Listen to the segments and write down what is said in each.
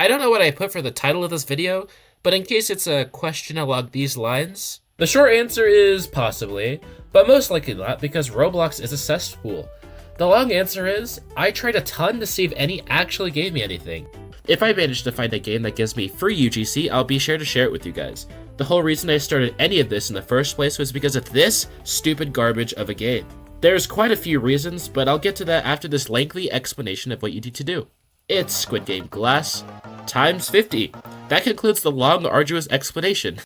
I don't know what I put for the title of this video, but in case it's a question along these lines, the short answer is possibly, but most likely not because Roblox is a cesspool. The long answer is, I tried a ton to see if any actually gave me anything. If I manage to find a game that gives me free UGC, I'll be sure to share it with you guys. The whole reason I started any of this in the first place was because of this stupid garbage of a game. There's quite a few reasons, but I'll get to that after this lengthy explanation of what you need to do. It's Squid Game Glass times 50. That concludes the long, arduous explanation.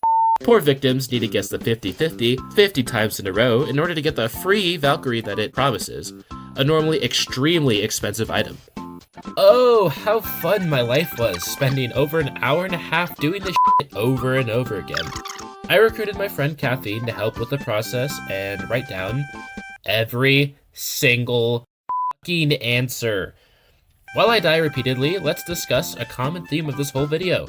Poor victims need to guess the 50-50 50 times in a row in order to get the free Valkyrie that it promises, a normally extremely expensive item. Oh, how fun my life was, spending over an hour and a half doing this shit over and over again. I recruited my friend Caffeine to help with the process and write down every single fucking answer. While I die repeatedly, let's discuss a common theme of this whole video.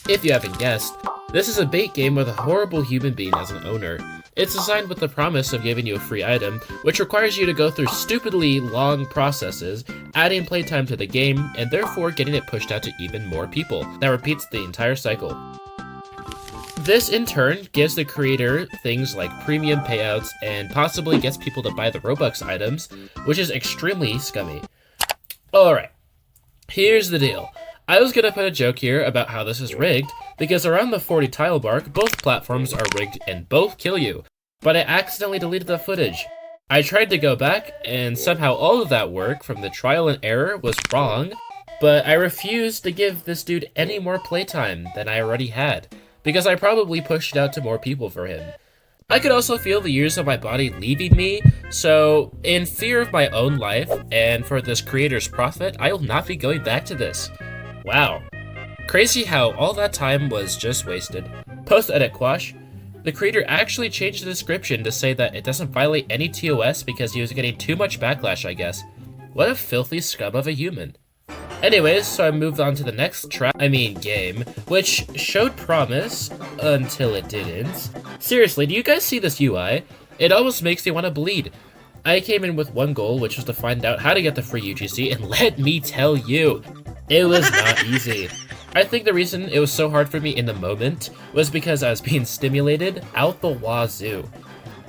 If you haven't guessed, this is a bait game with a horrible human being as an owner. It's designed with the promise of giving you a free item, which requires you to go through stupidly long processes, adding playtime to the game, and therefore getting it pushed out to even more people. That repeats the entire cycle. This, in turn, gives the creator things like premium payouts and possibly gets people to buy the Robux items, which is extremely scummy. Alright, here's the deal. I was gonna put a joke here about how this is rigged, because around the 40 tile mark, both platforms are rigged and both kill you, but I accidentally deleted the footage. I tried to go back, and somehow all of that work from the trial and error was wrong, but I refused to give this dude any more playtime than I already had, because I probably pushed it out to more people for him. I could also feel the years of my body leaving me, so in fear of my own life, and for this creator's profit, I will not be going back to this. Wow. Crazy how all that time was just wasted. Post-edit quash. The creator actually changed the description to say that it doesn't violate any TOS because he was getting too much backlash, I guess. What a filthy scum of a human. Anyways, so I moved on to the next game, which showed promise until it didn't. Seriously, do you guys see this UI? It almost makes me want to bleed. I came in with one goal, which was to find out how to get the free UGC, and let me tell you, it was not easy. I think the reason it was so hard for me in the moment was because I was being stimulated out the wazoo.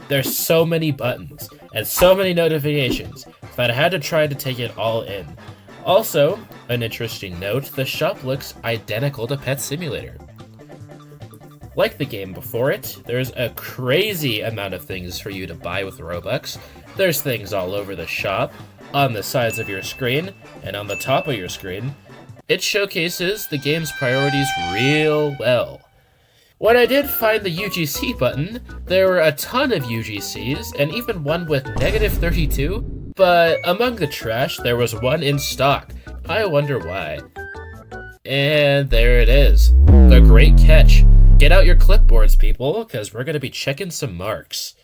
There's so many buttons and so many notifications that I had to try to take it all in. Also, an interesting note, the shop looks identical to Pet Simulator. Like the game before it, there's a crazy amount of things for you to buy with Robux. There's things all over the shop, on the sides of your screen, and on the top of your screen. It showcases the game's priorities real well. When I did find the UGC button, there were a ton of UGCs, and even one with -32, but among the trash, there was one in stock. I wonder why. And there it is. The great catch. Get out your clipboards, people, because we're going to be checking some marks.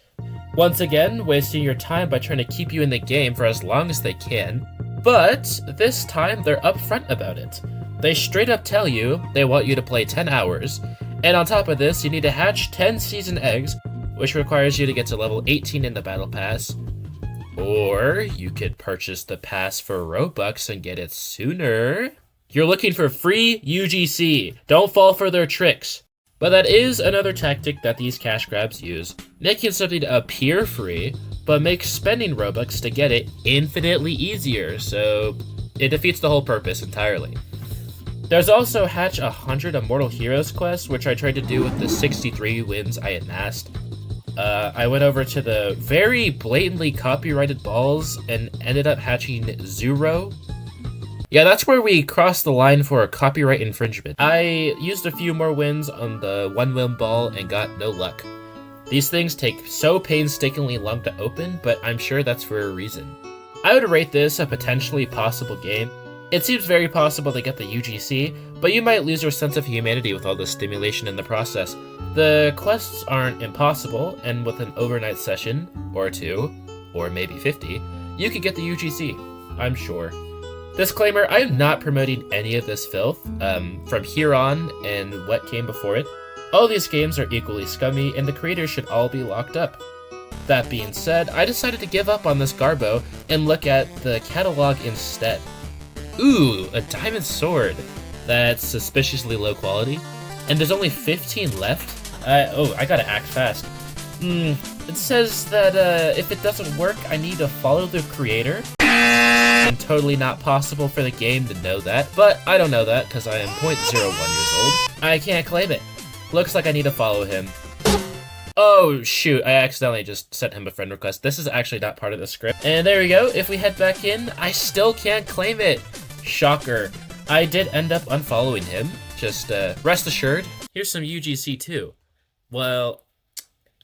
Once again, wasting your time by trying to keep you in the game for as long as they can, but this time they're upfront about it. They straight up tell you they want you to play 10 hours, and on top of this, you need to hatch 10 season eggs, which requires you to get to level 18 in the battle pass. Or you could purchase the pass for Robux and get it sooner. You're looking for free UGC. Don't fall for their tricks. But that is another tactic that these cash grabs use, making something to appear free, but makes spending Robux to get it infinitely easier, so it defeats the whole purpose entirely. There's also Hatch 100 Immortal Heroes quest, which I tried to do with the 63 wins I amassed. I went over to the very blatantly copyrighted balls and ended up hatching 0. Yeah, that's where we crossed the line for a copyright infringement. I used a few more wins on the 1-win ball and got no luck. These things take so painstakingly long to open, but I'm sure that's for a reason. I would rate this a potentially possible game. It seems very possible to get the UGC, but you might lose your sense of humanity with all the stimulation in the process. The quests aren't impossible, and with an overnight session, or 2, or maybe 50, you could get the UGC, I'm sure. Disclaimer, I am not promoting any of this filth, from here on and what came before it. All these games are equally scummy, and the creators should all be locked up. That being said, I decided to give up on this garbo and look at the catalog instead. Ooh, a diamond sword. that's suspiciously low quality, and there's only 15 left. I gotta act fast. It says that if it doesn't work, I need to follow the creator. And totally not possible for the game to know that, but I don't know that because I am 0.01 years old. I can't claim it. Looks like I need to follow him. Oh shoot, I accidentally just sent him a friend request. This is actually not part of the script. And there we go, if we head back in, I still can't claim it. Shocker. I did end up unfollowing him, just rest assured. Here's some UGC too. Well,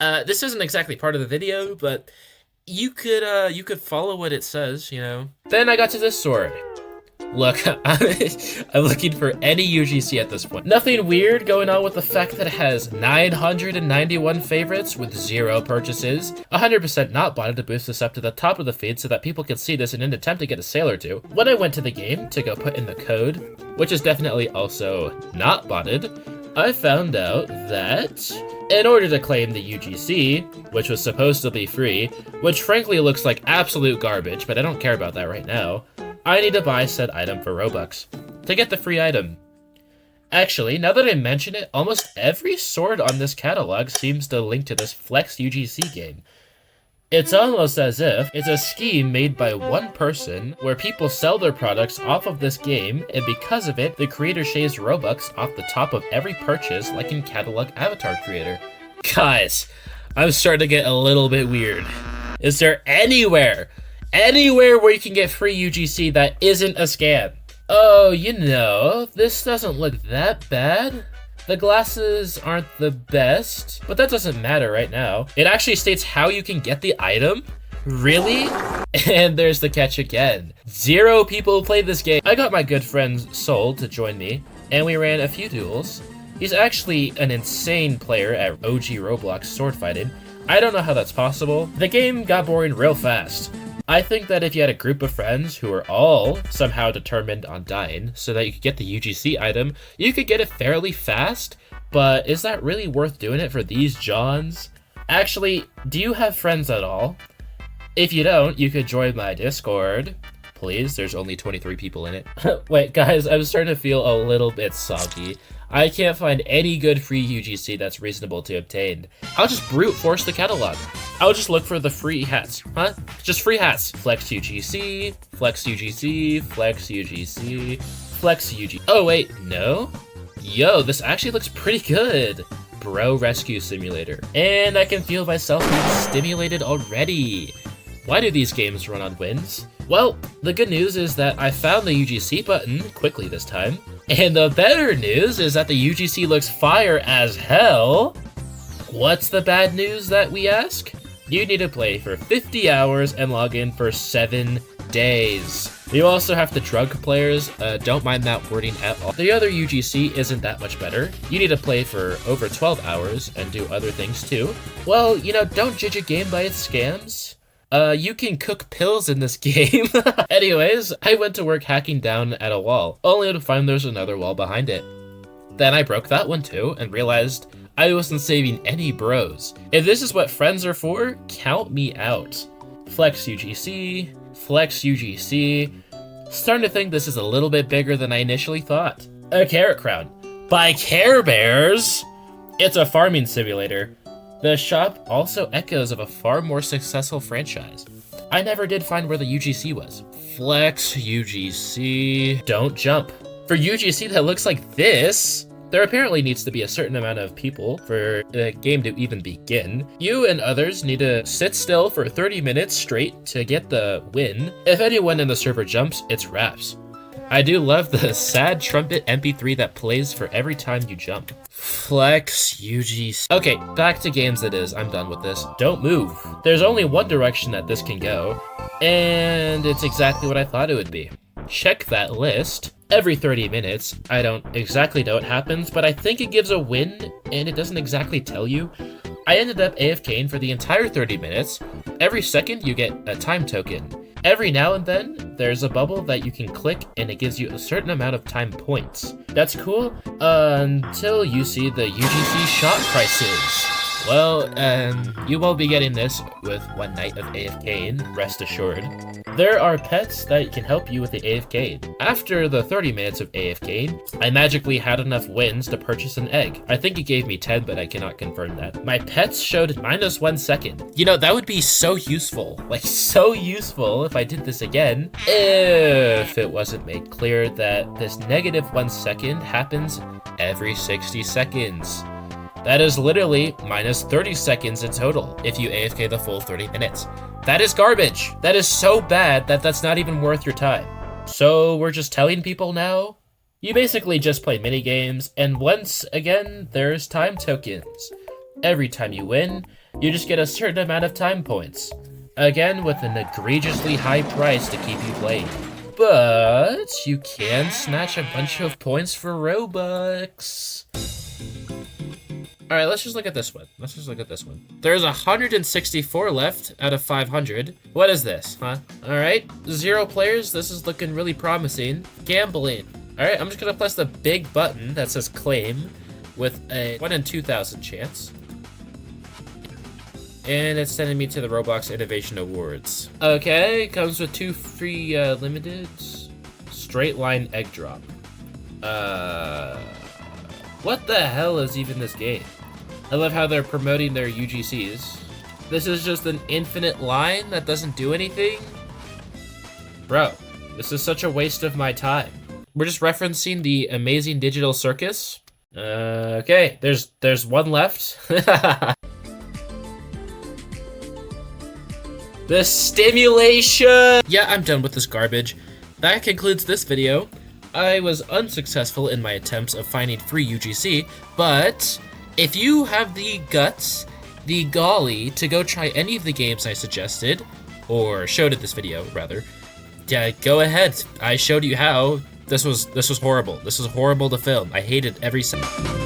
this isn't exactly part of the video, but you could follow what it says, you know. Then I got to this sword. Look, I'm looking for any UGC at this point. Nothing weird going on with the fact that it has 991 favorites with 0 purchases. 100% not botted to boost this up to the top of the feed so that people can see this in an attempt to get a sale or two. When I went to the game to go put in the code, which is definitely also not botted, I found out that in order to claim the UGC, which was supposed to be free, which frankly looks like absolute garbage, but I don't care about that right now, I need to buy said item for Robux to get the free item. Actually, now that I mention it, almost every sword on this catalog seems to link to this Flex UGC game. It's almost as if it's a scheme made by one person where people sell their products off of this game, and because of it, the creator shaves Robux off the top of every purchase like in Catalog Avatar Creator. Guys, I'm starting to get a little bit weird. Is there anywhere where you can get free UGC that isn't a scam? Oh, you know, this doesn't look that bad. The glasses aren't the best, but that doesn't matter right now. It actually states how you can get the item. Really? And there's the catch again. 0 people play this game. I got my good friend Soul to join me, and we ran a few duels. He's actually an insane player at OG Roblox sword fighting. I don't know how that's possible. The game got boring real fast. I think that if you had a group of friends who were all somehow determined on dying so that you could get the UGC item, you could get it fairly fast, but is that really worth doing it for these Johns? Actually, do you have friends at all? If you don't, you could join my Discord. Please, there's only 23 people in it. Wait, guys, I'm starting to feel a little bit soggy. I can't find any good free UGC that's reasonable to obtain. I'll just brute force the catalog. I'll just look for the free hats, huh? Just free hats. Flex UGC, Flex UGC, Flex UGC, Flex UGC. Oh wait, no? Yo, this actually looks pretty good. Bro Rescue Simulator. And I can feel myself being stimulated already. Why do these games run on wins? Well, the good news is that I found the UGC button quickly this time. And the better news is that the UGC looks fire as hell. What's the bad news that we ask? You need to play for 50 hours and log in for 7 days. You also have to drug players, don't mind that wording at all. The other UGC isn't that much better. You need to play for over 12 hours and do other things too. Well, you know, don't judge a game by its scams. You can cook pills in this game. Anyways, I went to work hacking down at a wall, only to find there's another wall behind it. Then I broke that one too, and realized I wasn't saving any bros. If this is what friends are for, count me out. Flex UGC, Flex UGC. Starting to think this is a little bit bigger than I initially thought. A Carrot Crown. By Care Bears! It's a farming simulator. The shop also echoes of a far more successful franchise. I never did find where the UGC was. Flex UGC. Don't jump. For UGC that looks like this, there apparently needs to be a certain amount of people for the game to even begin. You and others need to sit still for 30 minutes straight to get the win. If anyone in the server jumps, it's wraps. I do love the sad trumpet MP3 that plays for every time you jump. Flex UGC. Okay, back to games it is. I'm done with this. Don't move. There's only one direction that this can go, and it's exactly what I thought it would be. Check that list. Every 30 minutes, I don't exactly know what happens, but I think it gives a win, and it doesn't exactly tell you. I ended up AFKing for the entire 30 minutes. Every second, you get a time token. Every now and then, there's a bubble that you can click and it gives you a certain amount of time points. That's cool, until you see the UGC shop prices. Well, you will be getting this with one night of AFKing, rest assured. There are pets that can help you with the AFK. After the 30 minutes of AFK, I magically had enough wins to purchase an egg. I think it gave me 10, but I cannot confirm that. My pets showed -1 second. You know, that would be so useful. Like, so useful if I did this again. If it wasn't made clear that this -1 second happens every 60 seconds. That is literally -30 seconds in total if you AFK the full 30 minutes. That is garbage. That is so bad that that's not even worth your time. So we're just telling people now? You basically just play mini games, and once again, there's time tokens. Every time you win, you just get a certain amount of time points. Again, with an egregiously high price to keep you playing. But you can snatch a bunch of points for Robux. All right, let's just look at this one. There's 164 left out of 500. What is this, huh? All right, 0 players. This is looking really promising. Gambling. All right, I'm just gonna press the big button that says claim with a 1 in 2,000 chance. And it's sending me to the Roblox Innovation Awards. Okay, comes with 2 free limiteds. Straight line egg drop. What the hell is even this game? I love how they're promoting their UGCs. This is just an infinite line that doesn't do anything? Bro, this is such a waste of my time. We're just referencing the amazing digital circus. Okay, there's one left. The stimulation! Yeah, I'm done with this garbage. That concludes this video. I was unsuccessful in my attempts of finding free UGC, but if you have the guts, the golly, to go try any of the games I suggested, or showed in this video, rather, yeah, go ahead. I showed you how. This was horrible. This was horrible to film. I hated every second.